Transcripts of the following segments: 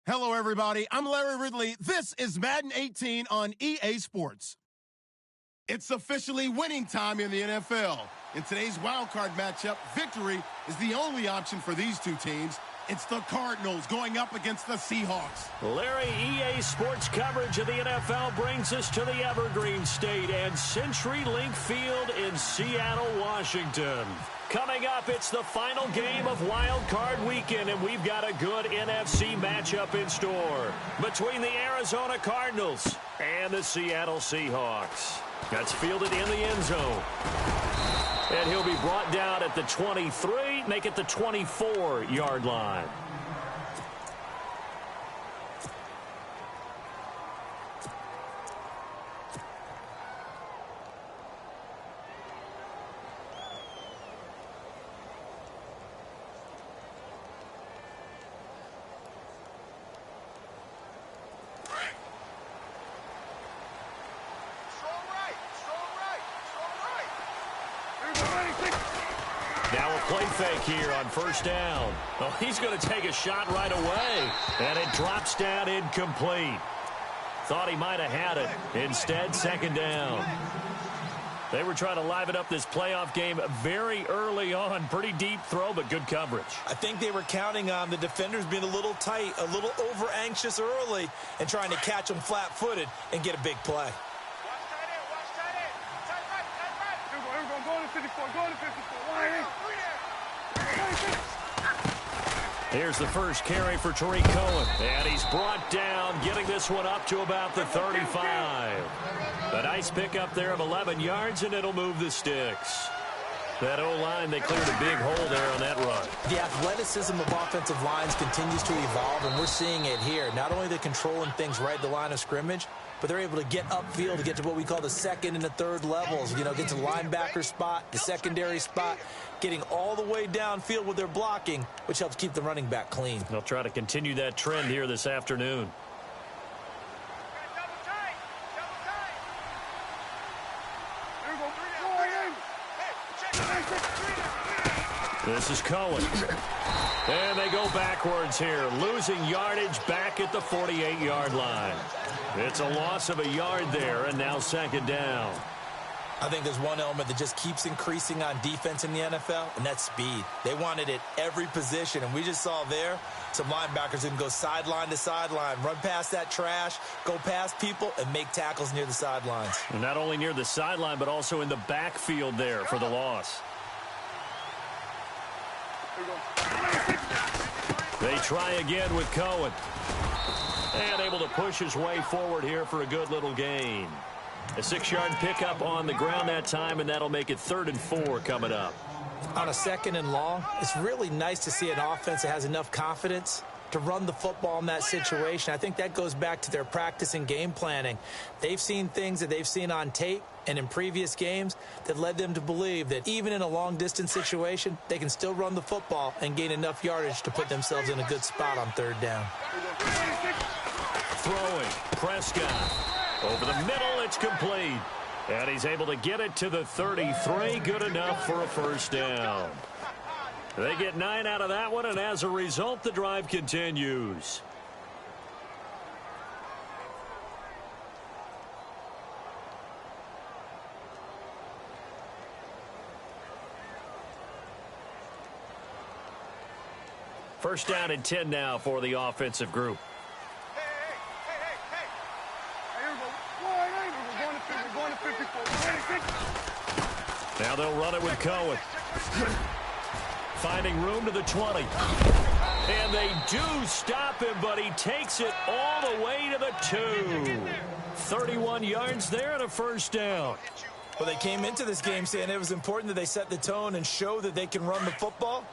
Hello, everybody. I'm Larry Ridley. This is Madden 18 on EA Sports. It's officially winning time in the NFL. In today's wildcard matchup, victory is the only option for these two teams. It's the Cardinals going up against the Seahawks. Larry, EA Sports coverage of the NFL brings us to the Evergreen State and CenturyLink Field in Seattle, Washington. Coming up, it's the final game of Wild Card Weekend, and we've got a good NFC matchup in store between the Arizona Cardinals and the Seattle Seahawks. That's fielded in the end zone. And he'll be brought down at the 23, make it the 24-yard line. Now a play fake here on first down. Oh, he's going to take a shot right away. And it drops down incomplete. Thought he might have had it. Instead, second down. They were trying to liven up this playoff game very early on. Pretty deep throw, but good coverage. I think they were counting on the defenders being a little tight, a little over-anxious early, and trying to catch them flat-footed and get a big play. Here's the first carry for Tariq Cohen. And he's brought down, getting this one up to about the 35. A nice pickup there of 11 yards, and it'll move the sticks. That O-line, they cleared a big hole there on that run. The athleticism of offensive lines continues to evolve, and we're seeing it here. Not only are they controlling things right at the line of scrimmage, but they're able to get upfield to get to what we call the second and the third levels. You know, get to the linebacker spot, the secondary spot, getting all the way downfield with their blocking, which helps keep the running back clean. They'll try to continue that trend here this afternoon. This is Cohen. And they go backwards here, losing yardage back at the 48-yard line. It's a loss of a yard there, and now second down. I think there's one element that just keeps increasing on defense in the NFL, and that's speed. They want it at every position, and we just saw there some linebackers who can go sideline to sideline, run past that trash, go past people, and make tackles near the sidelines. And not only near the sideline, but also in the backfield there for the loss. They try again with Cohen. And able to push his way forward here for a good little gain. A 6-yard pickup on the ground that time, and that'll make it 3rd and 4 coming up. On a 2nd and long, it's really nice to see an offense that has enough confidence to run the football in that situation. I think that goes back to their practice and game planning. They've seen things that they've seen on tape and in previous games that led them to believe that even in a long-distance situation, they can still run the football and gain enough yardage to put themselves in a good spot on 3rd down. Throwing, Prescott. Over the middle, it's complete. And he's able to get it to the 33. Good enough for a first down. They get 9 out of that one, and as a result, the drive continues. First down and 10 now for the offensive group. Now they'll run it with Cohen. Finding room to the 20. And they do stop him, but he takes it all the way to the 2. 31 yards there and a first down. Well, they came into this game saying it was important that they set the tone and show that they can run the football.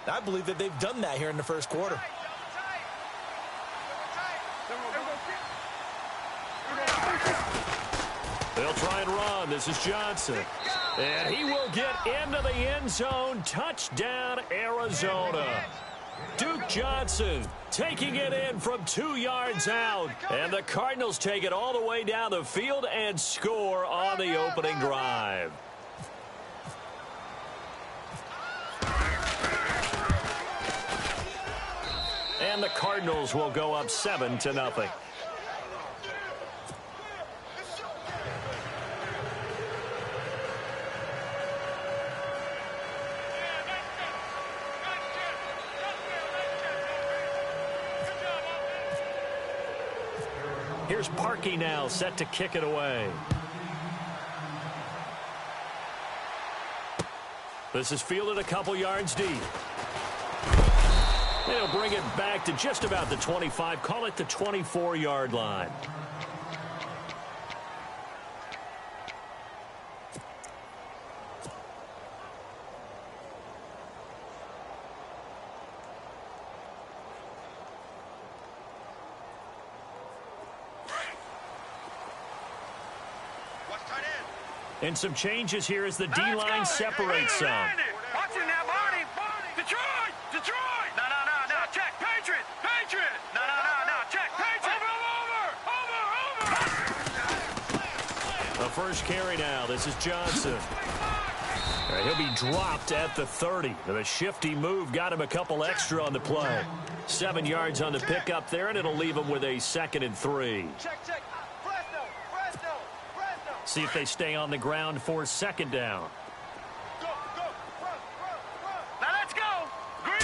I believe that they've done that here in the first quarter. They'll try and run. This is Johnson. And he will get into the end zone. Touchdown, Arizona. Duke Johnson taking it in from 2 yards out. And the Cardinals take it all the way down the field and score on the opening drive. And the Cardinals will go up 7-0. Here's Parkey now, set to kick it away. This is fielded a couple yards deep. They'll bring it back to just about the 25, call it the 24-yard line. And some changes here as the D-line separates some. Watching now, Barney. Detroit! Detroit! No. Check. Patriot! No. Check. Patriot! Over! The first carry now. This is Johnson. All right, he'll be dropped at the 30. The shifty move got him a couple extra on the play. 7 yards on the pickup there, and it'll leave him with a 2nd and 3. Check. See if they stay on the ground for 2nd down. Go. Now let's go. Green.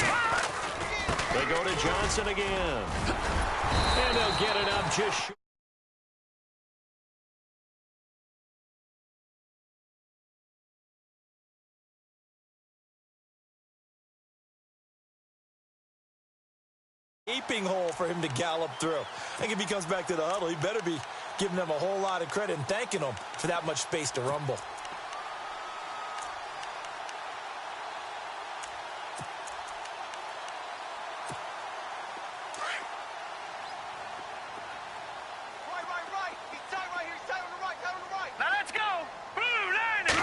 They go to Johnson again. And they'll get it up just short. Gaping hole for him to gallop through. I think if he comes back to the huddle, he better be giving them a whole lot of credit and thanking them for that much space to rumble. Right. He's tight right here. He's tight on the right. Now let's go. Blue, landing.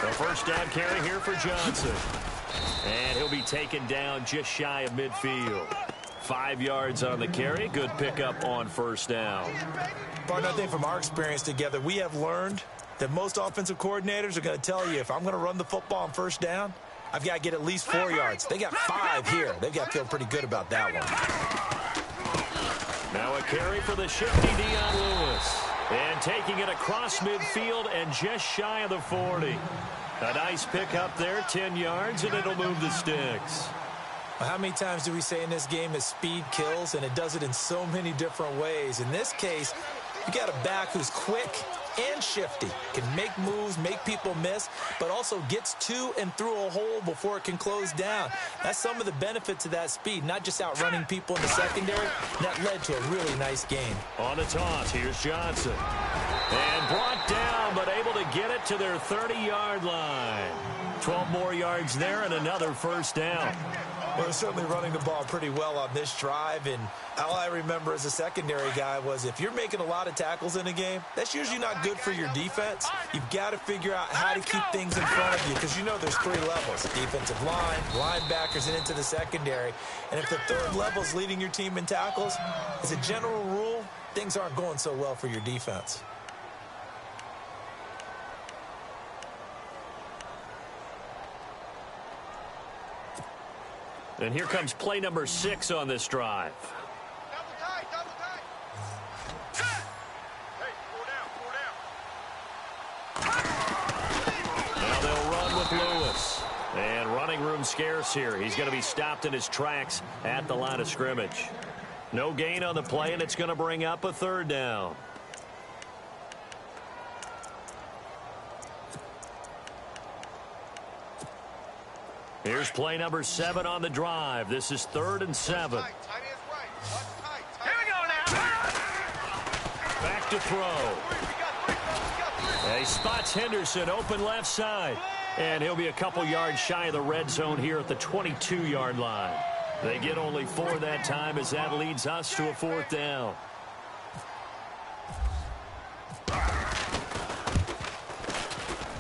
The first down carry here for Johnson. And he'll be taken down just shy of midfield. 5 yards on the carry. Good pickup on 1st down. Partner, I think from our experience together, we have learned that most offensive coordinators are going to tell you, if I'm going to run the football on 1st down, I've got to get at least 4 yards. They got 5 here. They've got to feel pretty good about that one. Now a carry for the shifty Dion Lewis. And taking it across midfield and just shy of the 40. A nice pickup there, 10 yards, and it'll move the sticks. Well, how many times do we say in this game that speed kills, and it does it in so many different ways? In this case, you got a back who's quick and shifty, can make moves, make people miss, but also gets to and through a hole before it can close down. That's some of the benefits of that speed, not just outrunning people in the secondary. That led to a really nice game. On the toss, here's Johnson. And brought down, but able to get it to their 30-yard line. 12 more yards there and another 1st down. Well, they're certainly running the ball pretty well on this drive, and all I remember as a secondary guy was if you're making a lot of tackles in a game, that's usually not good for your defense. You've got to figure out how to keep things in front of you because you know there's 3 levels, defensive line, linebackers, and into the secondary. And if the 3rd level is leading your team in tackles, as a general rule, things aren't going so well for your defense. And here comes play number 6 on this drive. Double tight. Hey, 4 down. Now they'll run with Lewis. And running room scarce here. He's going to be stopped in his tracks at the line of scrimmage. No gain on the play, and it's going to bring up a 3rd down. Here's play number 7 on the drive. This is 3rd and 7. Tight is right. Here we go now. Back to throw. He spots Henderson open left side. And he'll be a couple yards shy of the red zone here at the 22-yard line. They get only 4 that time as that leads us to a 4th down.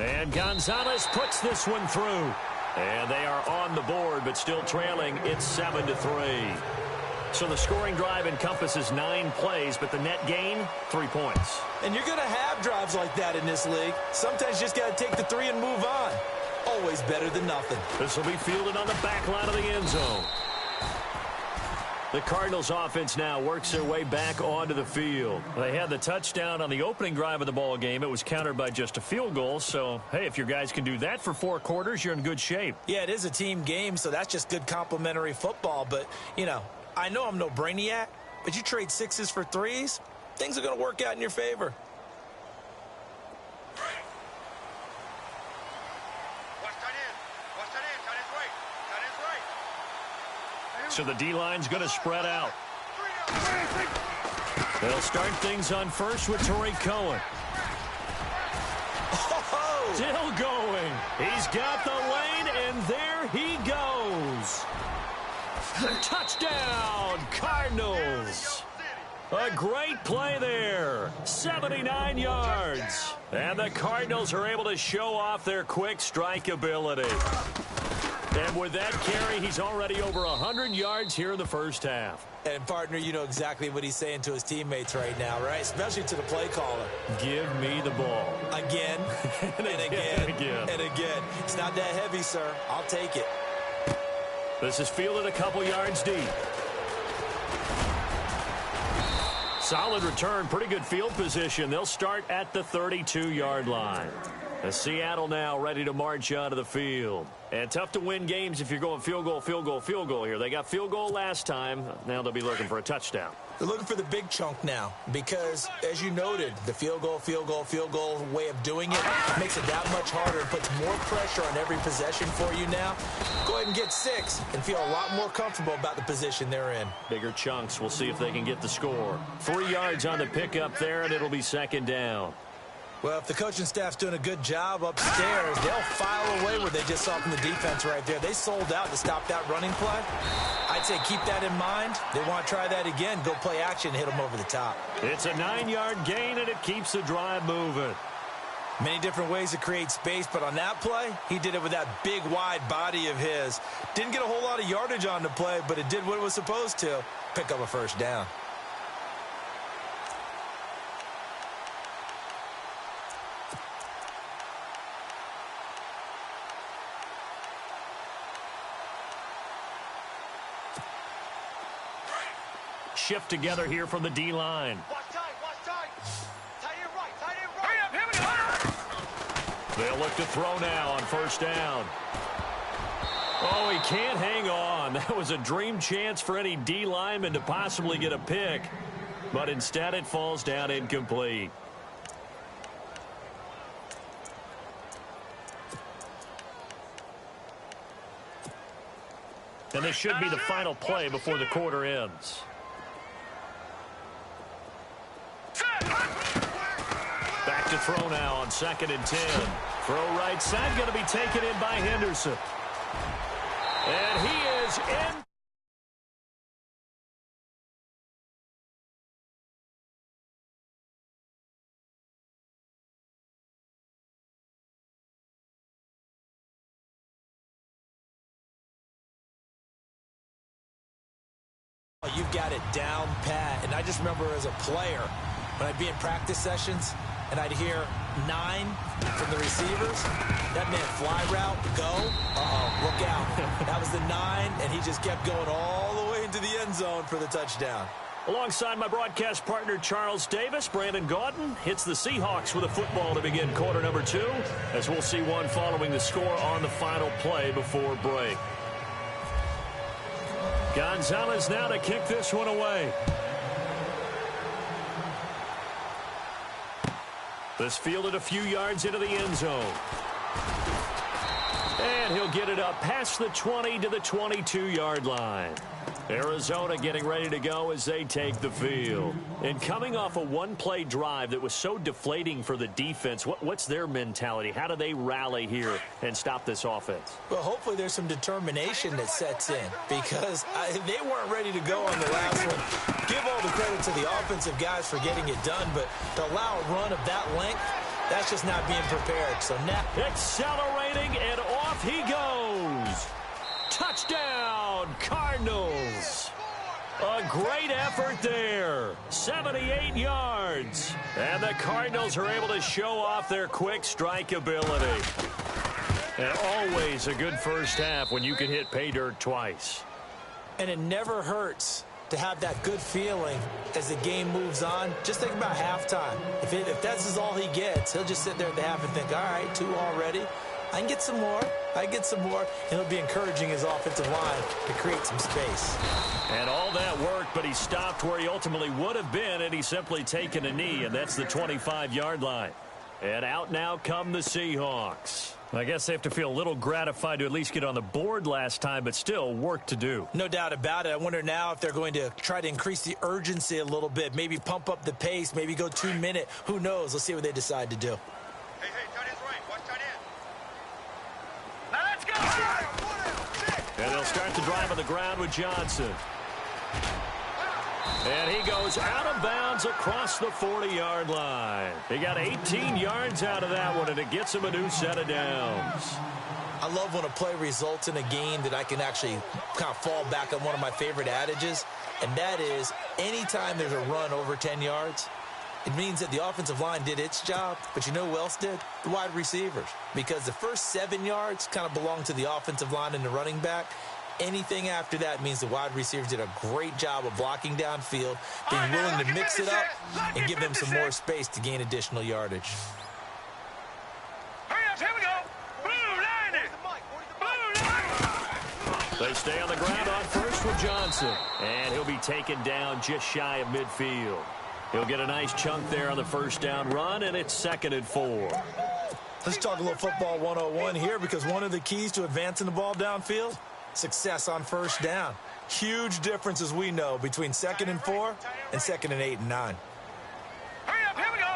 And Gonzalez puts this one through. And they are on the board, but still trailing. It's 7-3. So the scoring drive encompasses 9 plays, but the net gain, 3 points. And you're going to have drives like that in this league. Sometimes you just got to take the 3 and move on. Always better than nothing. This will be fielded on the back line of the end zone. The Cardinals offense now works their way back onto the field. They had the touchdown on the opening drive of the ball game. It was countered by just a field goal. So, hey, if your guys can do that for 4 quarters, you're in good shape. Yeah, it is a team game, so that's just good complimentary football. But, you know, I know I'm no brainiac, but you trade 6s for 3s, things are going to work out in your favor. So the D-line's going to spread out. They'll start things on first with Torrey Cohen. Oh! Still going. He's got the lane, and there he goes. Touchdown, Cardinals. A great play there. 79 yards. And the Cardinals are able to show off their quick strike ability. And with that carry, he's already over 100 yards here in the first half. And, partner, you know exactly what he's saying to his teammates right now, right? Especially to the play caller. Give me the ball. Again, and again, and again. It's not that heavy, sir. I'll take it. This is fielded a couple yards deep. Solid return, pretty good field position. They'll start at the 32-yard line. Seattle now ready to march onto the field. And tough to win games if you're going field goal, field goal, field goal here. They got field goal last time. Now they'll be looking for a touchdown. They're looking for the big chunk now because, as you noted, the field goal way of doing it makes it that much harder and puts more pressure on every possession for you now. Go ahead and get 6 and feel a lot more comfortable about the position they're in. Bigger chunks. We'll see if they can get the score. 3 yards on the pickup there, and it'll be second down. Well, if the coaching staff's doing a good job upstairs, they'll file away what they just saw from the defense right there. They sold out to stop that running play. I'd say keep that in mind. They want to try that again. Go play action, hit them over the top. It's a 9-yard gain, and it keeps the drive moving. Many different ways to create space, but on that play, he did it with that big, wide body of his. Didn't get a whole lot of yardage on the play, but it did what it was supposed to. Pick up a first down. Shift together here from the D-line. They'll look to throw now on first down. Oh, he can't hang on. That was a dream chance for any D lineman to possibly get a pick. But instead it falls down incomplete. And this should be the final play before the quarter ends. Back to throw now on 2nd and 10. Throw right side, going to be taken in by Henderson. And he is in. You've got it down pat. And I just remember as a player, when I'd be in practice sessions, and I'd hear 9 from the receivers. That meant fly route, go. Look out. That was the 9, and he just kept going all the way into the end zone for the touchdown. Alongside my broadcast partner, Charles Davis, Brandon Gaudin hits the Seahawks with a football to begin quarter number 2, as we'll see one following the score on the final play before break. Gonzalez now to kick this one away. This fielded a few yards into the end zone. And he'll get it up past the 20 to the 22-yard line. Arizona getting ready to go as they take the field. And coming off a one-play drive that was so deflating for the defense, what's their mentality? How do they rally here and stop this offense? Well, hopefully there's some determination that sets in because they weren't ready to go on the last one. Give all the credit to the offensive guys for getting it done, but to allow a run of that length, that's just not being prepared. So now accelerating, and off he goes. Touchdown, Cardinals. A great effort there. 78 yards. And the Cardinals are able to show off their quick strike ability. And always a good first half when you can hit pay dirt twice. And it never hurts to have that good feeling as the game moves on. Just think about halftime. If that's all he gets, he'll just sit there at the half and think, all right, 2 already. I can get some more. And he'll be encouraging his offensive line to create some space. And all that worked, but he stopped where he ultimately would have been, and he's simply taken a knee, and that's the 25-yard line. And out now come the Seahawks. I guess they have to feel a little gratified to at least get on the board last time, but still work to do. No doubt about it. I wonder now if they're going to try to increase the urgency a little bit, maybe pump up the pace, maybe go 2-minute. Who knows? Let's see what they decide to do. Hey, tight end's right. Watch tight end. Now let's go! And they'll start the drive on the ground with Johnson. And he goes out of bounds across the 40-yard line. He got 18 yards out of that one, and it gets him a new set of downs. I love when a play results in a game that I can actually kind of fall back on one of my favorite adages, and that is anytime there's a run over 10 yards, it means that the offensive line did its job, but you know who else did? The wide receivers. Because the first 7 yards kind of belong to the offensive line and the running back. Anything after that means the wide receivers did a great job of blocking downfield, being willing to mix it up, and give them some more space to gain additional yardage. Hurry up, here we go. Blue line it. Blue line. They stay on the ground on first with Johnson. And he'll be taken down just shy of midfield. He'll get a nice chunk there on the first down run, and it's 2nd and 4. Let's talk a little football 101 here, because one of the keys to advancing the ball downfield, success on first down. Huge difference, as we know, between 2nd and 4 and 2nd and 8 and 9. Hurry up, here we go.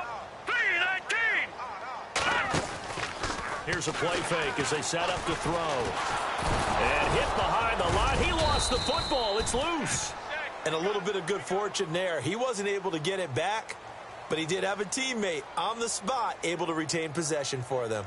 3-19. Here's a play fake as they set up to throw. And hit behind the line. He lost the football. It's loose. And a little bit of good fortune there. He wasn't able to get it back, but he did have a teammate on the spot able to retain possession for them.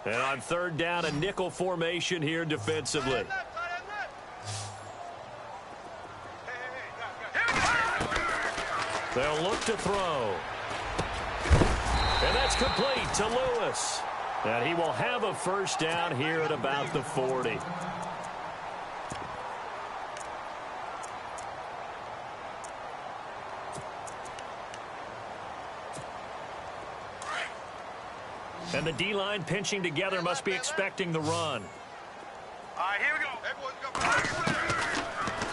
And on 3rd down, a nickel formation here defensively. They'll look to throw. And that's complete to Lewis. And he will have a first down here at about the 40. And the D-line pinching together must be expecting the run. All right, here we go.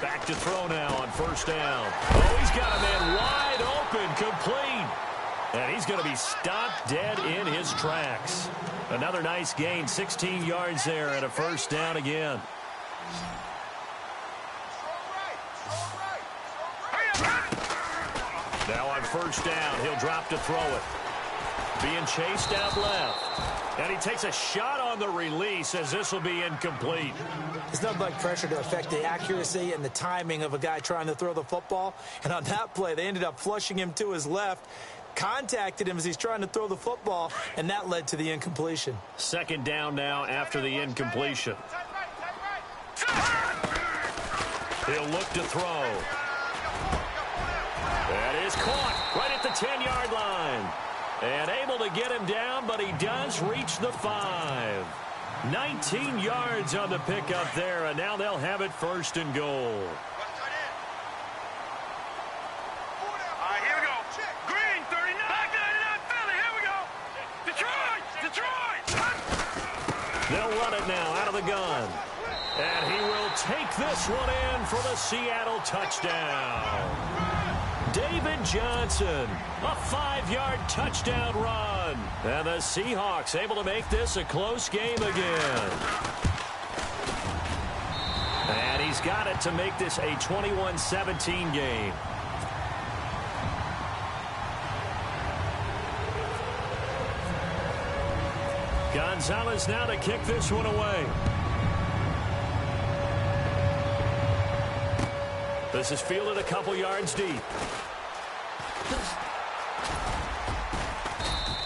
Back to throw now on first down. Oh, he's got a man wide open, complete. And he's going to be stopped dead in his tracks. Another nice gain, 16 yards there and a first down again. Now on first down, he'll drop to throw it. Being chased out left. And he takes a shot on the release as this will be incomplete. It's nothing like pressure to affect the accuracy and the timing of a guy trying to throw the football. And on that play, they ended up flushing him to his left, contacted him as he's trying to throw the football, and that led to the incompletion. 2nd down now after the incompletion. He'll look to throw. That is caught right at the 10-yard line. And able to get him down, but he does reach the 5. 19 yards on the pickup there, and now they'll have it 1st and goal. All right, here we go. Green, 39. Back 99, Philly, here we go. Detroit. They'll run it now out of the gun. And he will take this one in for the Seattle touchdown. David Johnson, a 5-yard touchdown run. And the Seahawks able to make this a close game again. And he's got it to make this a 21-17 game. Gonzalez now to kick this one away. This is fielded a couple yards deep.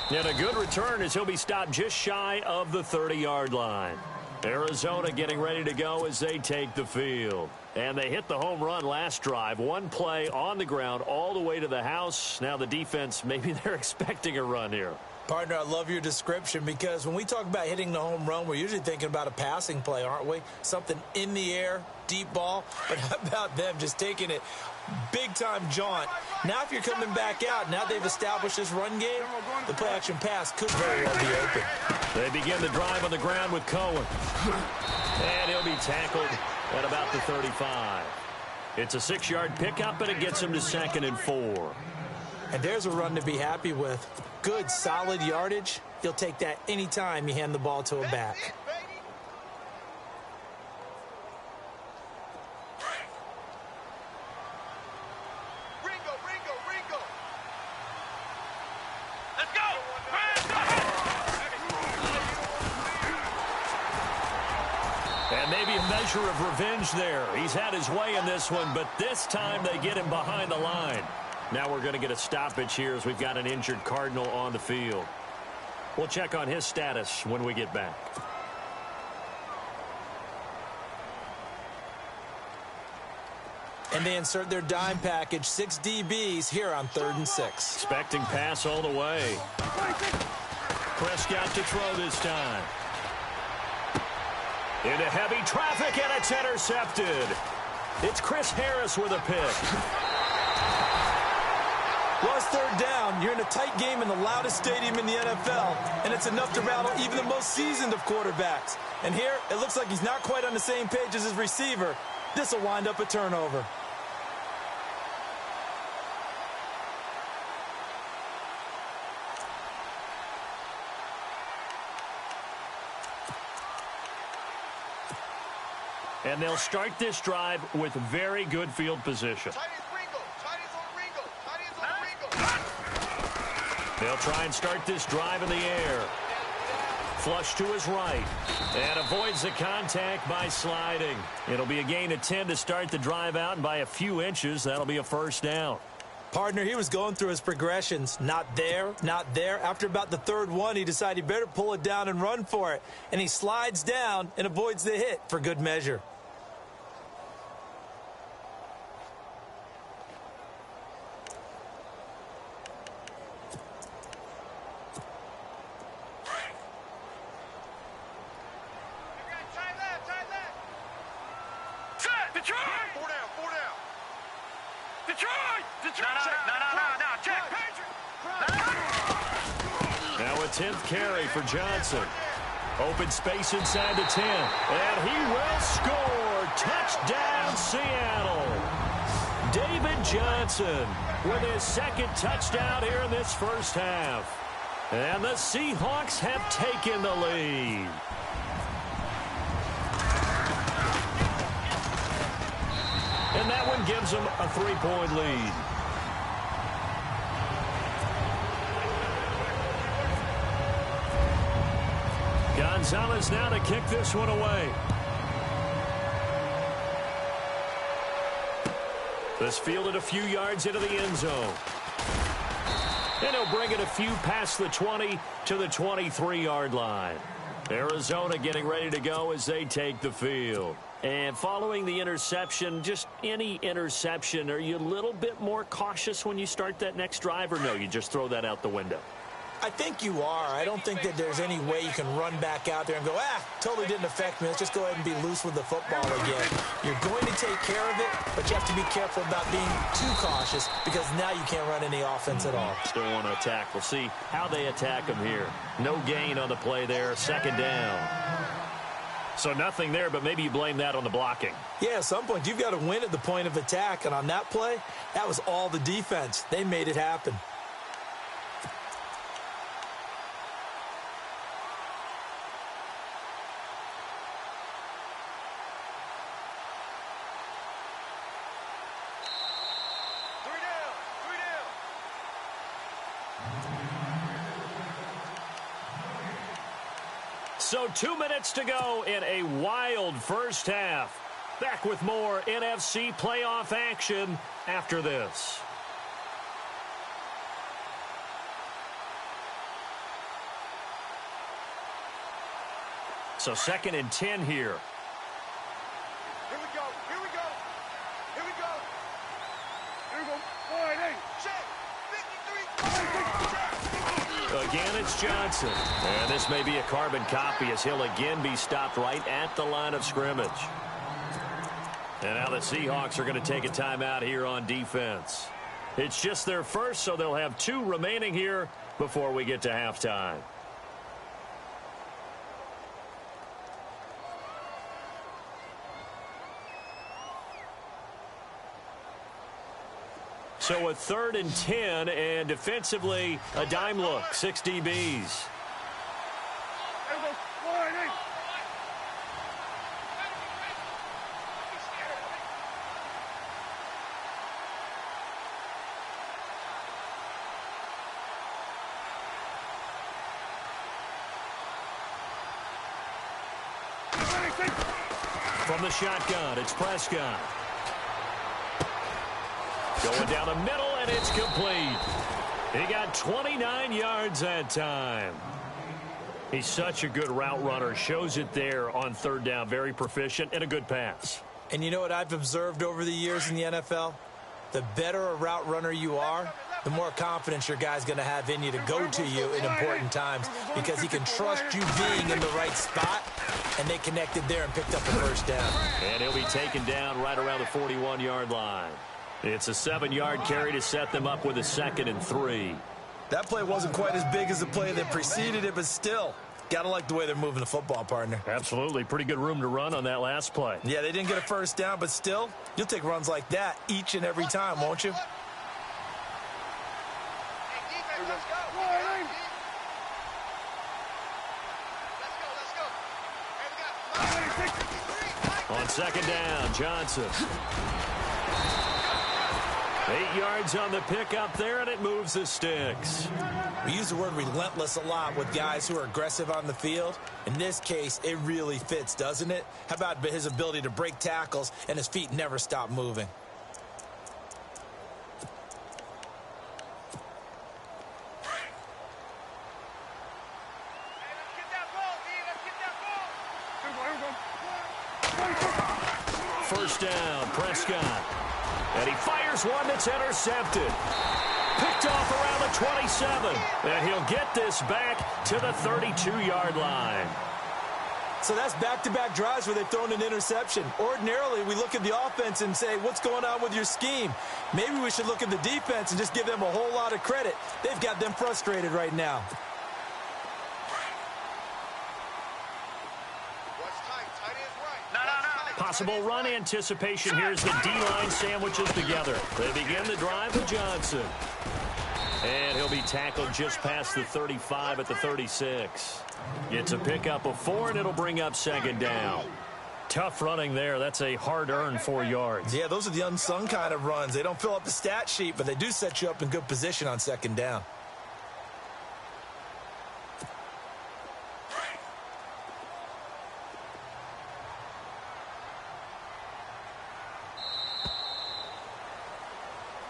And a good return as he'll be stopped just shy of the 30-yard line. Arizona getting ready to go as they take the field. And they hit the home run last drive. One play on the ground all the way to the house. Now the defense, maybe they're expecting a run here. Partner, I love your description because when we talk about hitting the home run, we're usually thinking about a passing play, aren't we? Something in the air, deep ball. But how about them just taking it big-time jaunt? Now if you're coming back out, now they've established this run game, the play-action pass could very well be open. They begin the drive on the ground with Cohen. And he'll be tackled at about the 35. It's a 6-yard pickup, and it gets him to 2nd and 4. And there's a run to be happy with. Good, solid yardage. You'll take that anytime you hand the ball to a back. Ringo. Let's go. And maybe a measure of revenge there. He's had his way in this one, but this time they get him behind the line. Now we're going to get a stoppage here as we've got an injured Cardinal on the field. We'll check on his status when we get back. And they insert their dime package, 6 DBs here on 3rd and 6. Expecting pass all the way. Prescott to throw this time. Into heavy traffic, and it's intercepted. It's Chris Harris with a pick. Well, it's 3rd down. You're in a tight game in the loudest stadium in the NFL, and it's enough to rattle even the most seasoned of quarterbacks. And here, it looks like he's not quite on the same page as his receiver. This will wind up a turnover. And they'll start this drive with very good field position. They'll try and start this drive in the air. Flush to his right. And avoids the contact by sliding. It'll be a gain of 10 to start the drive out, and by a few inches, that'll be a 1st down. Partner, he was going through his progressions. Not there, not there. After about the 3rd one, he decided he better pull it down and run for it. And he slides down and avoids the hit for good measure. Now a 10th carry for Johnson. Open space inside the 10. And he will score. Touchdown, Seattle. David Johnson with his 2nd touchdown here in this first half. And the Seahawks have taken the lead. And that one gives them a 3-point lead. Gonzalez now to kick this one away. This fielded a few yards into the end zone. And he'll bring it a few past the 20 to the 23-yard line. Arizona getting ready to go as they take the field. And following the interception, just any interception, are you a little bit more cautious when you start that next drive, or no, you just throw that out the window? I think you are. I don't think that there's any way you can run back out there and go, totally didn't affect me. Let's just go ahead and be loose with the football again. You're going to take care of it, but you have to be careful about being too cautious because now you can't run any offense at all. Still want to attack. We'll see how they attack them here. No gain on the play there. 2nd down. So nothing there, but maybe you blame that on the blocking. Yeah, at some point you've got to win at the point of attack, and on that play, that was all the defense. They made it happen. So 2 minutes to go in a wild first half. Back with more NFC playoff action after this. So 2nd and 10 here. Here we go. again, it's Johnson. And this may be a carbon copy as he'll again be stopped right at the line of scrimmage. And now the Seahawks are going to take a timeout here on defense. It's just their first, so they'll have 2 remaining here before we get to halftime. So a 3rd and 10, and defensively, a dime look, 6 DBs. From the shotgun, it's Prescott. Going down the middle, and it's complete. He got 29 yards that time. He's such a good route runner. Shows it there on 3rd down. Very proficient and a good pass. And you know what I've observed over the years in the NFL? The better a route runner you are, the more confidence your guy's going to have in you to go to you in important times because he can trust you being in the right spot, and they connected there and picked up a 1st down. And he'll be taken down right around the 41-yard line. It's a 7-yard carry to set them up with a 2nd and 3. That play wasn't quite as big as the play that preceded it, but still, gotta like the way they're moving the football, partner. Absolutely. Pretty good room to run on that last play. Yeah, they didn't get a 1st down, but still, you'll take runs like that each and every time, won't you? On 2nd down, Johnson. 8 yards on the pickup there, and it moves the sticks. We use the word relentless a lot with guys who are aggressive on the field. In this case, it really fits, doesn't it? How about his ability to break tackles and his feet never stop moving? First down, Prescott. And he fires one that's intercepted. Picked off around the 27. And he'll get this back to the 32-yard line. So that's back-to-back drives where they've thrown an interception. Ordinarily, we look at the offense and say, what's going on with your scheme? Maybe we should look at the defense and just give them a whole lot of credit. They've got them frustrated right now. Possible run anticipation. Here's the D-line sandwiches together. They begin the drive with Johnson. And he'll be tackled just past the 35 at the 36. Gets a pickup of 4, and it'll bring up 2nd down. Tough running there. That's a hard-earned 4 yards. Yeah, those are the unsung kind of runs. They don't fill up the stat sheet, but they do set you up in good position on 2nd down.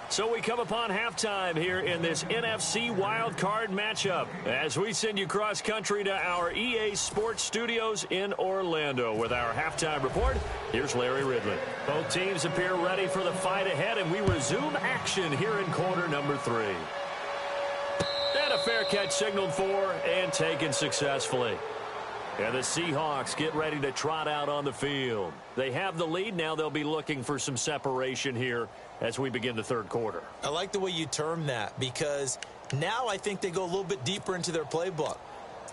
So we come upon halftime here in this NFC wildcard matchup as we send you cross-country to our EA Sports Studios in Orlando with our halftime report. Here's Larry Ridley. Both teams appear ready for the fight ahead, and we resume action here in quarter number 3. And a fair catch signaled for and taken successfully. And the Seahawks get ready to trot out on the field. They have the lead. Now they'll be looking for some separation here as we begin the 3rd quarter. I like the way you term that because now I think they go a little bit deeper into their playbook.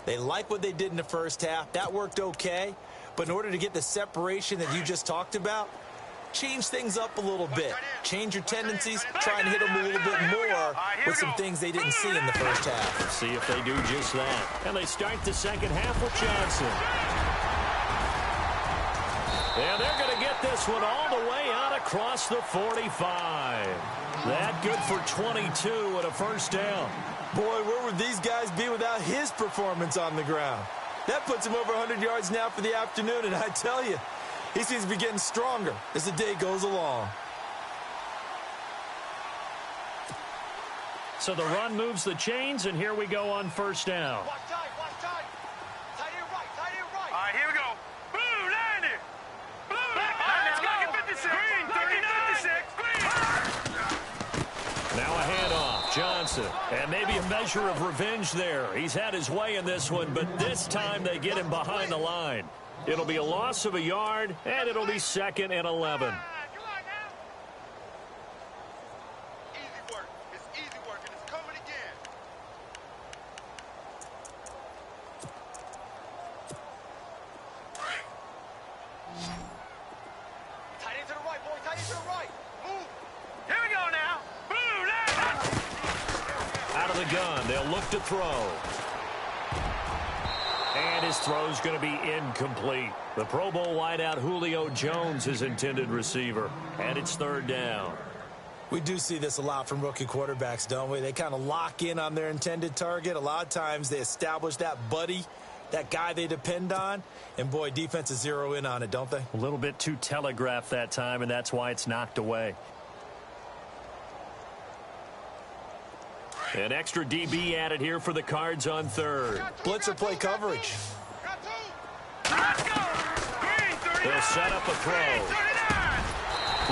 They like what they did in the 1st half. That worked okay. But in order to get the separation that you just talked about, change things up a little bit. Change your tendencies. Try and hit them a little bit more with some things they didn't see in the 1st half. Let's see if they do just that. And they start the 2nd half with Johnson. And they're going to get this one all the way out across the 45. That good for 22 and a 1st down. Boy, where would these guys be without his performance on the ground? That puts him over 100 yards now for the afternoon, and I tell you, he seems to be getting stronger as the day goes along. So the run moves the chains, and here we go on 1st down. Watch time. Tight end right. All right, here we go. Blue, land it. Blue, let's go. 56. Green, 39. 56. Green. Now a handoff. Johnson, and maybe a measure of revenge there. He's had his way in this one, but this time they get him behind the line. It'll be a loss of a yard, and it'll be 2nd and 11. They'll look to throw. And his throw's going to be incomplete. The Pro Bowl wideout Julio Jones is intended receiver. And it's 3rd down. We do see this a lot from rookie quarterbacks, don't we? They kind of lock in on their intended target. A lot of times they establish that buddy, that guy they depend on. And, boy, defenses zero in on it, don't they? A little bit too telegraphed that time, and that's why it's knocked away. An extra DB added here for the Cards on 3rd. Blitzer play coverage. They'll set up a throw.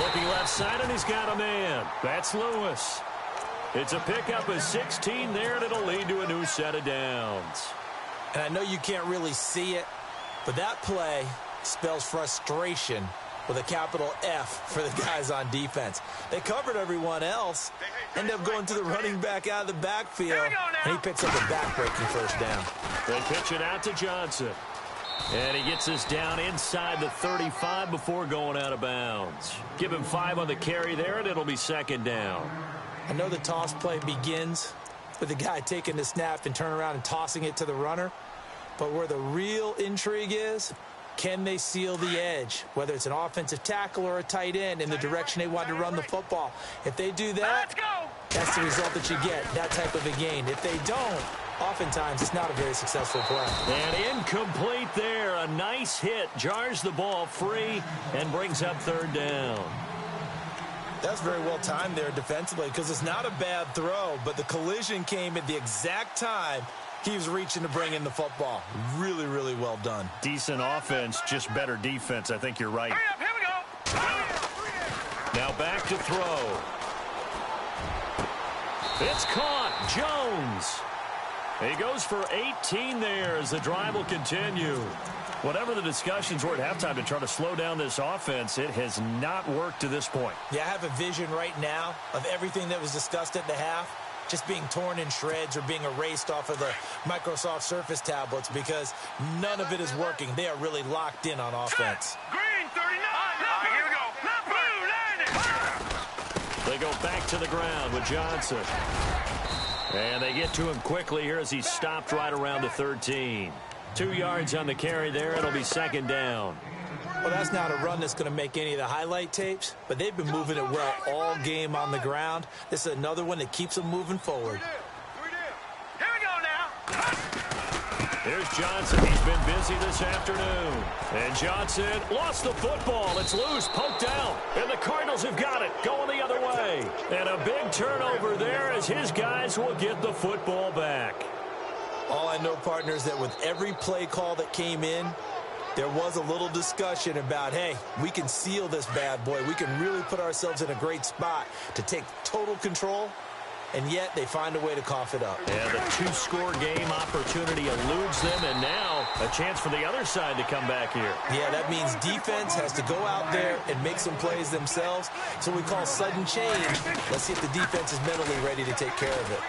Looking left side, and he's got a man. That's Lewis. It's a pickup of 16 there, and it'll lead to a new set of downs. And I know you can't really see it, but that play spells frustration with a capital F for the guys on defense. They covered everyone else, end up going to the running back out of the backfield, and he picks up a back-breaking 1st down. They pitch it out to Johnson. And he gets us down inside the 35 before going out of bounds. Give him 5 on the carry there, and it'll be 2nd down. I know the toss play begins with the guy taking the snap and turning around and tossing it to the runner, but where the real intrigue is, can they seal the edge, whether it's an offensive tackle or a tight end, in the direction they want to run the football? If they do that, that's the result that you get, that type of a gain. If they don't, oftentimes it's not a very successful play. And incomplete there. A nice hit. Jars the ball free and brings up 3rd down. That's very well timed there defensively, because it's not a bad throw, but the collision came at the exact time he was reaching to bring in the football. Really, really well done. Decent offense, just better defense. I think you're right. Hurry up, here we go. Now back to throw. It's caught. Jones. He goes for 18 there as the drive will continue. Whatever the discussions were at halftime to try to slow down this offense, it has not worked to this point. Yeah, I have a vision right now of everything that was discussed at the half just being torn in shreds or being erased off of the Microsoft Surface tablets, because none of it is working. They are really locked in on offense. Green 39. Here we go. Blue landing. They go back to the ground with Johnson. And they get to him quickly here as he's stopped right around the 13. 2 yards on the carry there. It'll be 2nd down. Well, that's not a run that's going to make any of the highlight tapes, but they've been moving it well all game on the ground. This is another one that keeps them moving forward. Here we go now. Here's Johnson. He's been busy this afternoon. And Johnson lost the football. It's loose, poked out. And the Cardinals have got it, going the other way. And a big turnover there as his guys will get the football back. All I know, partners, that with every play call that came in, there was a little discussion about, hey, we can seal this bad boy. We can really put ourselves in a great spot to take total control, and yet they find a way to cough it up. Yeah, the 2-score game opportunity eludes them, and now a chance for the other side to come back here. Yeah, that means defense has to go out there and make some plays themselves. So we call sudden change. Let's see if the defense is mentally ready to take care of it.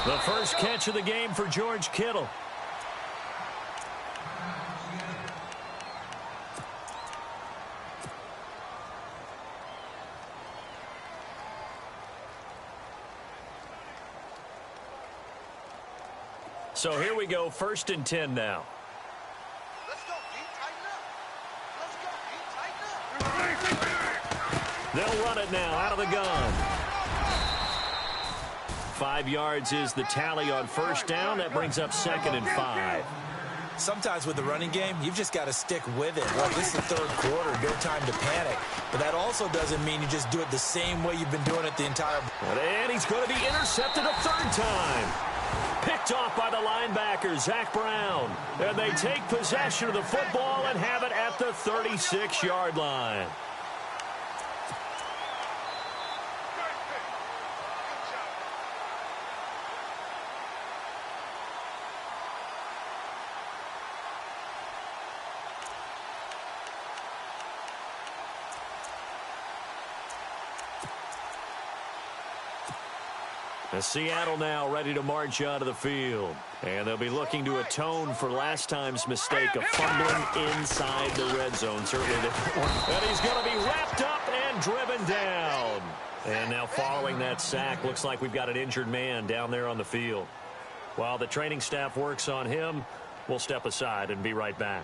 The first catch of the game for George Kittle. So here we go, 1st and 10 now. Let's go, Pete. Tighten up. Let's go, Pete. Tighten up. They'll run it now out of the gun. 5 yards is the tally on 1st down. That brings up 2nd and 5. Sometimes with the running game, you've just got to stick with it. Well, this is the 3rd quarter, no time to panic. But that also doesn't mean you just do it the same way you've been doing it the entire... And he's going to be intercepted a 3rd time. Picked off by the linebacker, Zach Brown. And they take possession of the football and have it at the 36-yard line. Seattle now ready to march onto the field. And they'll be looking to atone for last time's mistake of fumbling inside the red zone. Certainly, and he's going to be wrapped up and driven down. And now following that sack, looks like we've got an injured man down there on the field. While the training staff works on him, we'll step aside and be right back.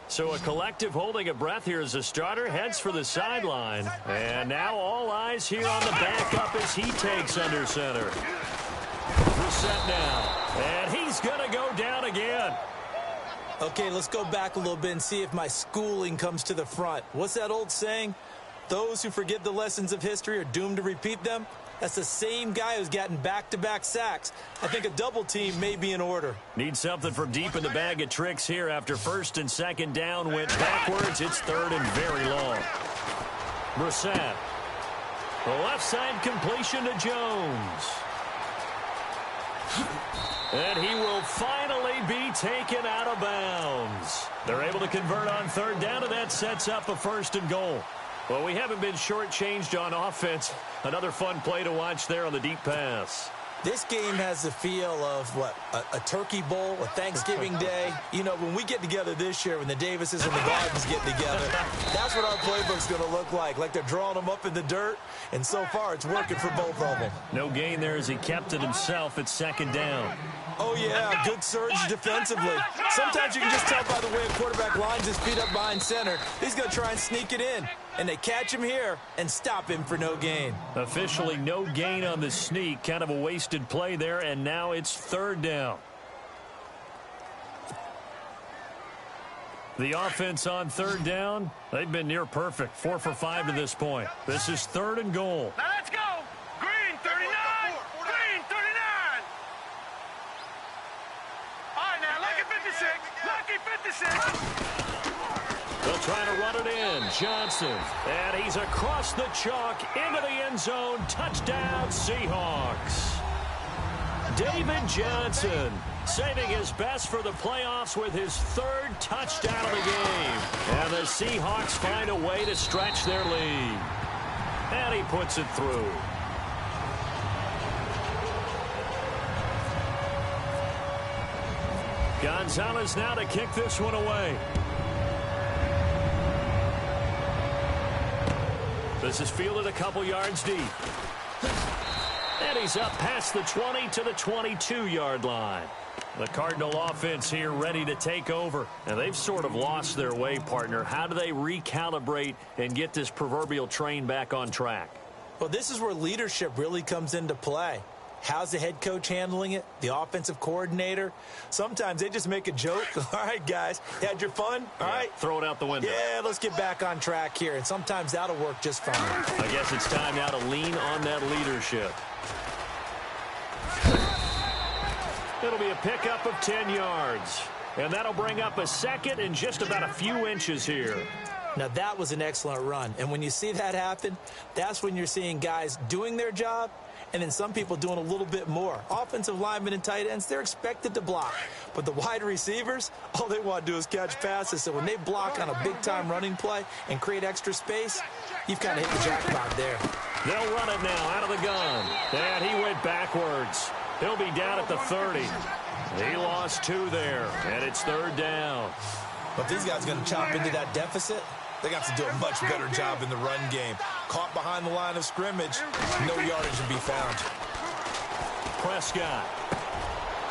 So a collective holding a breath here as the starter heads for the sideline. And now all eyes here on the backup as he takes under center. Reset now. And he's going to go down again. Okay, let's go back a little bit and see if my schooling comes to the front. What's that old saying? Those who forget the lessons of history are doomed to repeat them. That's the same guy who's gotten back-to-back sacks. I think a double team may be in order. Need something from deep in the bag of tricks here after first and second down went backwards. It's third and very long. Brissett. The left side completion to Jones. And he will finally be taken out of bounds. They're able to convert on third down, and that sets up a first and goal. Well, we haven't been shortchanged on offense. Another fun play to watch there on the deep pass. This game has the feel of, what, a turkey bowl, a Thanksgiving day. You know, when we get together this year, when the Davises and the Gardens get together, that's what our playbook's going to look like. Like they're drawing them up in the dirt, and so far it's working for both of them. No gain there as he kept it himself at second down. Oh, yeah, good surge defensively. Sometimes you can just tell by the way a quarterback lines his feet up behind center. He's going to try and sneak it in. And they catch him here and stop him for no gain. Officially no gain on the sneak. Kind of a wasted play there, and now it's third down. The offense on third down, they've been near perfect. 4 for 5 to this point. This is third and goal. Now let's go. Green 39. Green 39. All right, now lucky 56. Lucky 56. They'll try to run it in. Johnson. And he's across the chalk into the end zone. Touchdown, Seahawks. David Johnson saving his best for the playoffs with his third touchdown of the game. And the Seahawks find a way to stretch their lead. And he puts it through. Gonzalez now to kick this one away. This is fielded a couple yards deep. And he's up past the 20 to the 22-yard line. The Cardinal offense here ready to take over. And they've sort of lost their way, partner. How do they recalibrate and get this proverbial train back on track? Well, this is where leadership really comes into play. How's the head coach handling it? The offensive coordinator? Sometimes they just make a joke. All right, guys, had your fun? All right. Throw it out the window. Yeah, let's get back on track here. And sometimes that'll work just fine. I guess it's time now to lean on that leadership. It'll be a pickup of 10 yards. And that'll bring up a second and just about a few inches here. Now, that was an excellent run. And when you see that happen, that's when you're seeing guys doing their job and then some people doing a little bit more. Offensive linemen and tight ends, they're expected to block. But the wide receivers, all they want to do is catch passes. So when they block on a big-time running play and create extra space, you've kind of hit the jackpot there. They'll run it now out of the gun. And he went backwards. He'll be down at the 30. He lost 2 there, and it's third down. But these guys are going to chop into that deficit. They got to do a much better job in the run game. Caught behind the line of scrimmage, no yardage to be found. Prescott.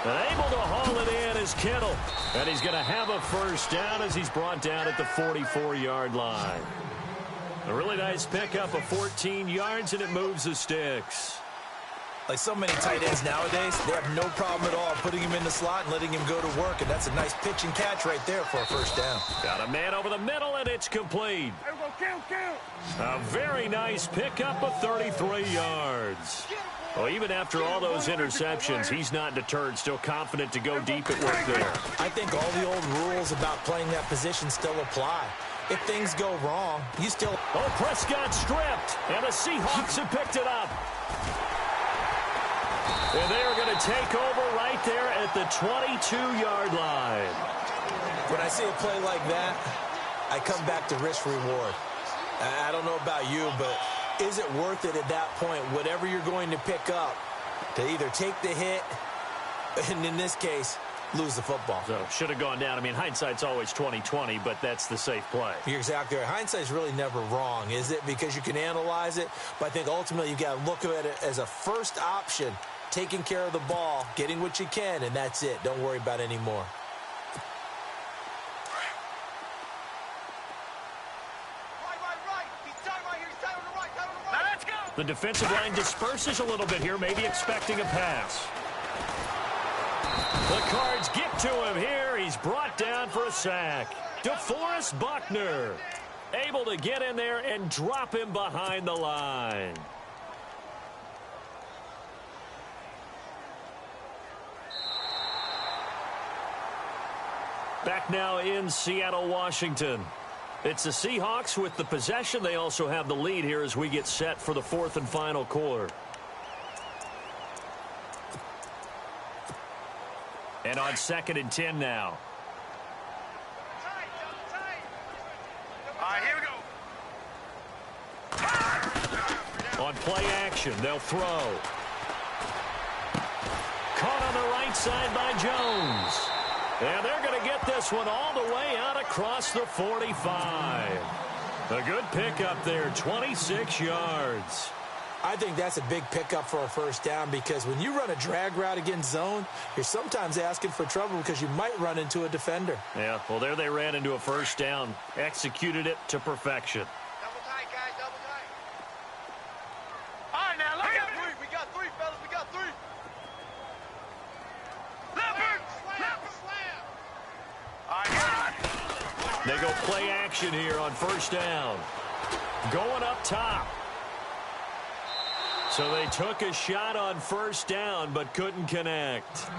And able to haul it in is Kittle. And he's going to have a first down as he's brought down at the 44-yard line. A really nice pickup of 14 yards, and it moves the sticks. Like so many tight ends nowadays, they have no problem at all putting him in the slot and letting him go to work, and that's a nice pitch and catch right there for a first down. Got a man over the middle, and it's complete. A very nice pickup of 33 yards. Well, even after all those interceptions, he's not deterred, still confident to go deep at work there. I think all the old rules about playing that position still apply. If things go wrong, you still... Oh, Prescott stripped, and the Seahawks have picked it up. And they are going to take over right there at the 22-yard line. When I see a play like that, I come back to risk-reward. I don't know about you, but is it worth it at that point, whatever you're going to pick up, to either take the hit, and in this case, lose the football? So, should have gone down. I mean, hindsight's always 20/20, but that's the safe play. You're exactly right. Hindsight's really never wrong, is it? Because you can analyze it, but I think ultimately you got to look at it as a first option, taking care of the ball, getting what you can, and that's it. Don't worry about any more. The defensive line disperses a little bit here, maybe expecting a pass. The Cards get to him here. He's brought down for a sack. DeForest Buckner able to get in there and drop him behind the line. Back now in Seattle, Washington. It's the Seahawks with the possession. They also have the lead here as we get set for the fourth and final quarter. And on 2nd and 10 now. All right, here we go. On play action, they'll throw. Caught on the right side by Jones. And they're going to get this one all the way out across the 45. A good pickup there, 26 yards. I think that's a big pickup for a first down because when you run a drag route against zone, you're sometimes asking for trouble because you might run into a defender. Yeah, well, there they ran into a first down. Executed it to perfection. Double tight, guys, double tight. All right, now, look at three. We got three, fellas. We got three. Leopard! Leopard slam! All right, They go play action here on first down. Going up top. So they took a shot on first down but couldn't connect.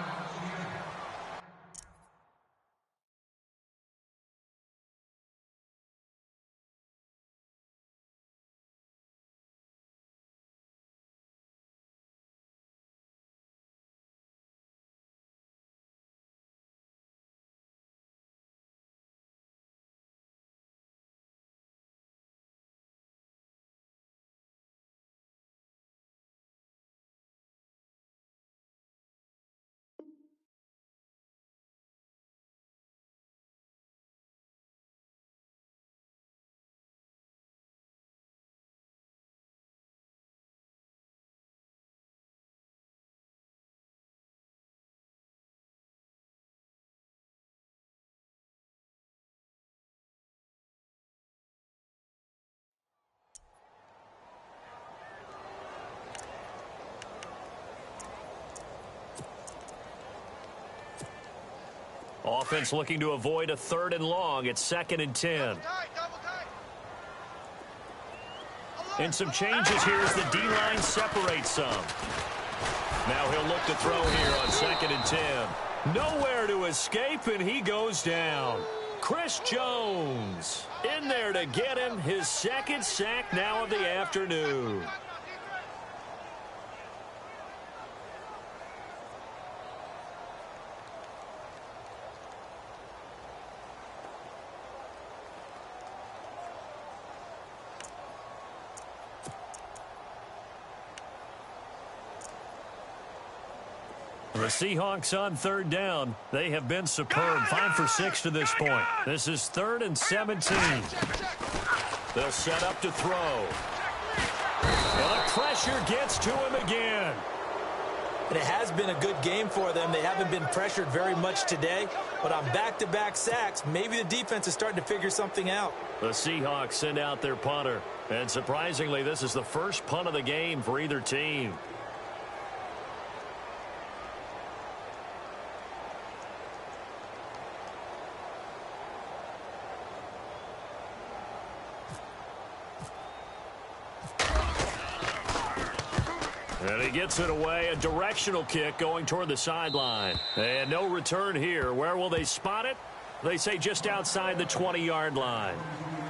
Offense looking to avoid a 3rd and long. It's 2nd and 10. And some changes here as the D-line separates some. Now he'll look to throw here on 2nd and 10. Nowhere to escape, and he goes down. Chris Jones in there to get him his 2nd sack now of the afternoon. The Seahawks on 3rd down. They have been superb. 5 for 6 to this point. This is 3rd and 17. They'll set up to throw. And the pressure gets to him again. And it has been a good game for them. They haven't been pressured very much today. But on back-to-back sacks, maybe the defense is starting to figure something out. The Seahawks send out their punter. And surprisingly, this is the first punt of the game for either team. And he gets it away, a directional kick going toward the sideline. And no return here. Where will they spot it? They say just outside the 20-yard line.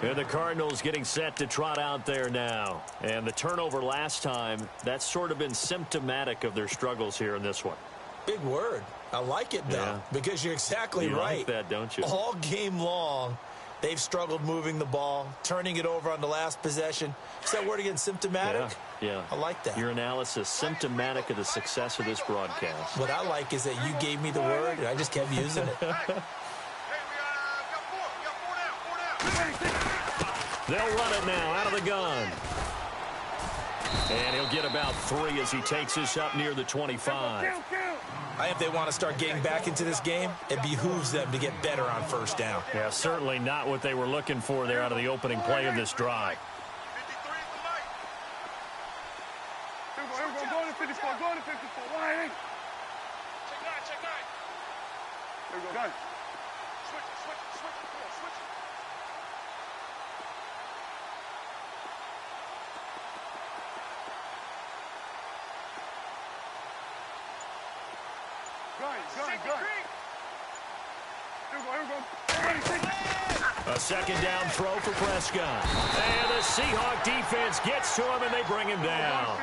And the Cardinals getting set to trot out there now. And the turnover last time, that's sort of been symptomatic of their struggles here in this one. Big word. I like it, though, because you're exactly right. You like that, don't you? All game long, they've struggled moving the ball, turning it over on the last possession. Is that word again, symptomatic? Yeah. I like that. Your analysis, symptomatic of the success of this broadcast. What I like is that you gave me the word, and I just kept using it. They'll run it now out of the gun. And he'll get about 3 as he takes this up near the 25. I think if they want to start getting back into this game, it behooves them to get better on first down. Yeah, certainly not what they were looking for there out of the opening play of this drive. Go to 54, go to 54. Why? Check 9. There we go. Done. Switch. Come on, switch. Gun. Here we go. A second down throw for Prescott. And the Seahawk defense gets to him, and they bring him down.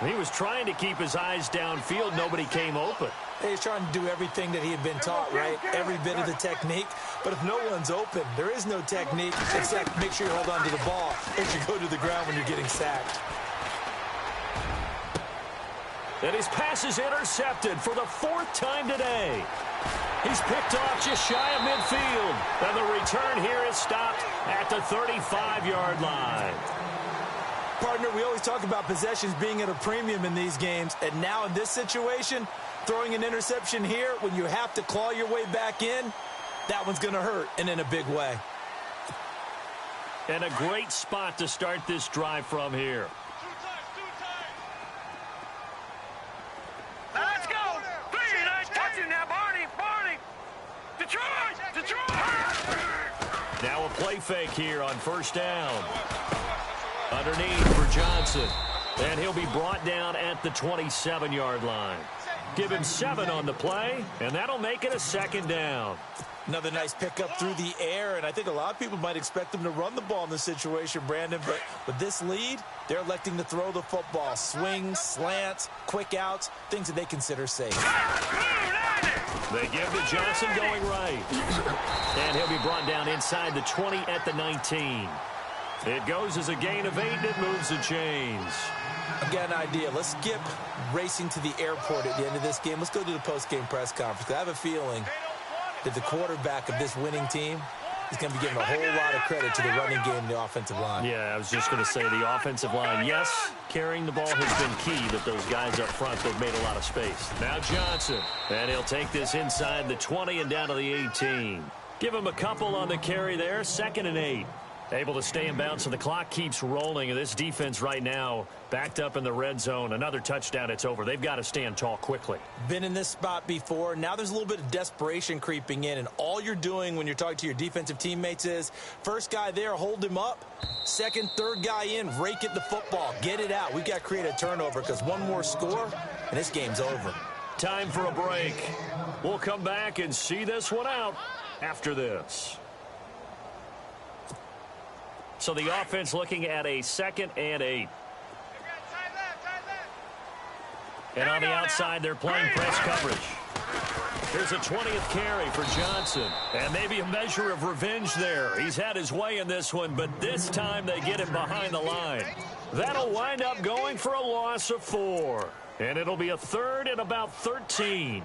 He was trying to keep his eyes downfield. Nobody came open. He's trying to do everything that he had been taught, right? Every bit of the technique. But if no one's open, there is no technique except make sure you hold on to the ball as you go to the ground when you're getting sacked. And his pass is intercepted for the 4th time today. He's picked off just shy of midfield. And the return here is stopped at the 35-yard line. Partner, we always talk about possessions being at a premium in these games. And now in this situation, throwing an interception here when you have to claw your way back in, that one's going to hurt, and in a big way. And a great spot to start this drive from here. Now let's go. 3, nice touching now, Barney. Detroit. Now a play fake here on first down. Underneath for Johnson. And he'll be brought down at the 27-yard line. Give him 7 on the play, and that'll make it a second down. Another nice pickup through the air, and I think a lot of people might expect them to run the ball in this situation, Brandon, but with this lead, they're electing to throw the football. Swings, slants, quick outs, things that they consider safe. They give to Johnson going right. And he'll be brought down inside the 20 at the 19. It goes as a gain of 8, and it moves the chains. I've got an idea. Let's skip racing to the airport at the end of this game. Let's go to the post-game press conference. I have a feeling that the quarterback of this winning team is going to be giving a whole lot of credit to the running game and the offensive line. Yeah, I was just going to say the offensive line. Yes, carrying the ball has been key, but those guys up front, they've made a lot of space. Now Johnson, and he'll take this inside the 20 and down to the 18. Give him a couple on the carry there, 2nd and 8. Able to stay in bounds, and the clock keeps rolling. And this defense right now backed up in the red zone. Another touchdown, it's over. They've got to stand tall quickly. Been in this spot before. Now there's a little bit of desperation creeping in, and all you're doing when you're talking to your defensive teammates is first guy there, hold him up. Second, third guy in, rake at the football. Get it out. We've got to create a turnover because one more score, and this game's over. Time for a break. We'll come back and see this one out after this. So the offense looking at a 2nd and 8. And on the outside, they're playing press coverage. Here's a 20th carry for Johnson. And maybe a measure of revenge there. He's had his way in this one, but this time they get him behind the line. That'll wind up going for a loss of 4. And it'll be a 3rd and about 13.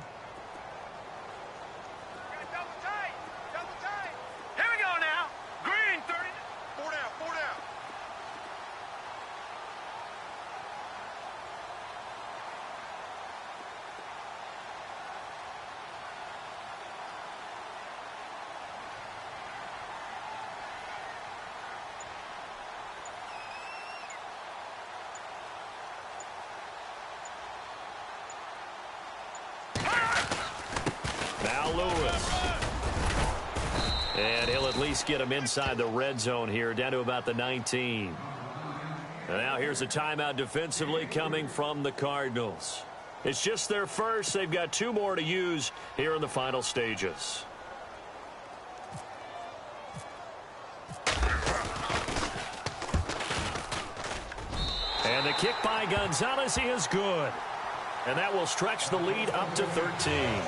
And he'll at least get him inside the red zone here, down to about the 19. And now here's a timeout defensively coming from the Cardinals. It's just their first. They've got 2 more to use here in the final stages. And the kick by Gonzalez, he is good. and that will stretch the lead up to 13.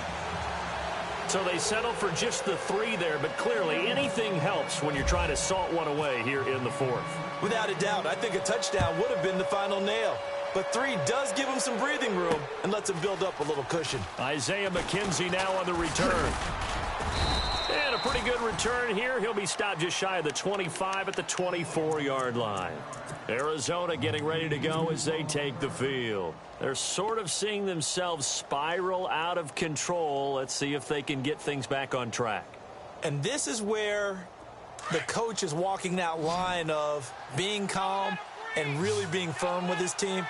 So they settle for just the 3 there, but clearly anything helps when you're trying to salt one away here in the 4th. Without a doubt, I think a touchdown would have been the final nail. But 3 does give him some breathing room and lets him build up a little cushion. Isaiah McKenzie now on the return. And a pretty good return here. He'll be stopped just shy of the 25 at the 24-yard line. Arizona getting ready to go as they take the field. They're sort of seeing themselves spiral out of control. Let's see if they can get things back on track. And this is where the coach is walking that line of being calm and really being firm with his team.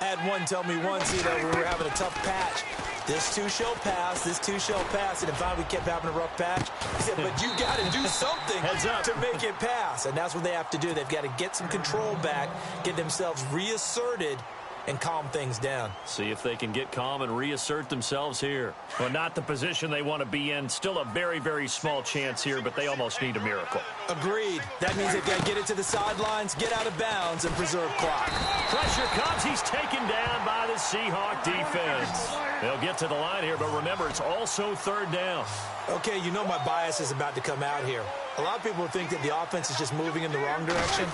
I had one tell me once, we were having a tough patch. This too shall pass, this too shall pass. And finally we kept having a rough patch. He said, but you got to do something to make it pass. And that's what they have to do. They've got to get some control back, get themselves reasserted, and calm things down. See if they can get calm and reassert themselves here. Well, not the position they want to be in. Still a very, very small chance here, but they almost need a miracle. Agreed. That means they've got to get it to the sidelines, get out of bounds, and preserve clock. Pressure comes. He's taken down by the Seahawk defense. They'll get to the line here, but remember, it's also 3rd down. Okay, you know my bias is about to come out here. A lot of people think that the offense is just moving in the wrong direction.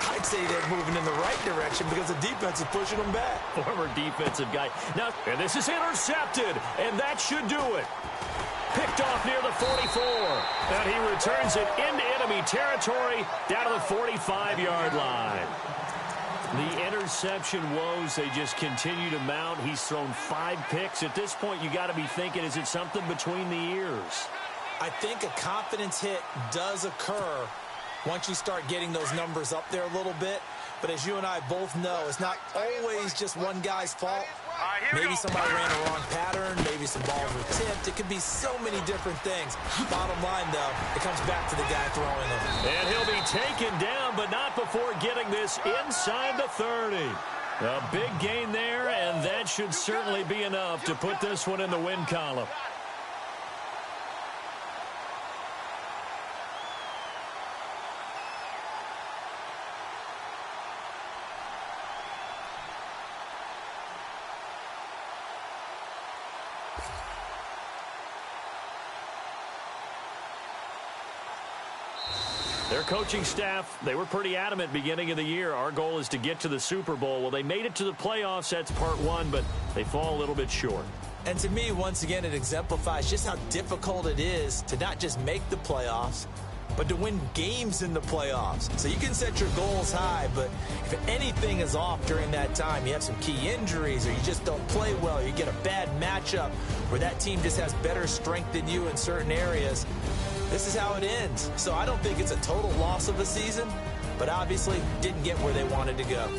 I'd say they're moving in the right direction because the defense is pushing them back. Former defensive guy. Now, and this is intercepted, and that should do it. Picked off near the 44, and he returns it into enemy territory down to the 45-yard line. The interception woes, they just continue to mount. He's thrown 5 picks. At this point, you got to be thinking, is it something between the ears? I think a confidence hit does occur once you start getting those numbers up there a little bit. But as you and I both know, it's not always just one guy's fault. Maybe somebody ran a wrong pattern. Maybe some balls were tipped. It could be so many different things. Bottom line, though, it comes back to the guy throwing them. And he'll be taken down, but not before getting this inside the 30. A big gain there, and that should certainly be enough to put this one in the win column. Their coaching staff, they were pretty adamant beginning of the year. Our goal is to get to the Super Bowl. Well, they made it to the playoffs. That's part 1, but they fall a little bit short. And to me, once again, it exemplifies just how difficult it is to not just make the playoffs, but to win games in the playoffs. So you can set your goals high, but if anything is off during that time, you have some key injuries or you just don't play well, you get a bad matchup where that team just has better strength than you in certain areas, this is how it ends. So I don't think it's a total loss of a season, but obviously didn't get where they wanted to go.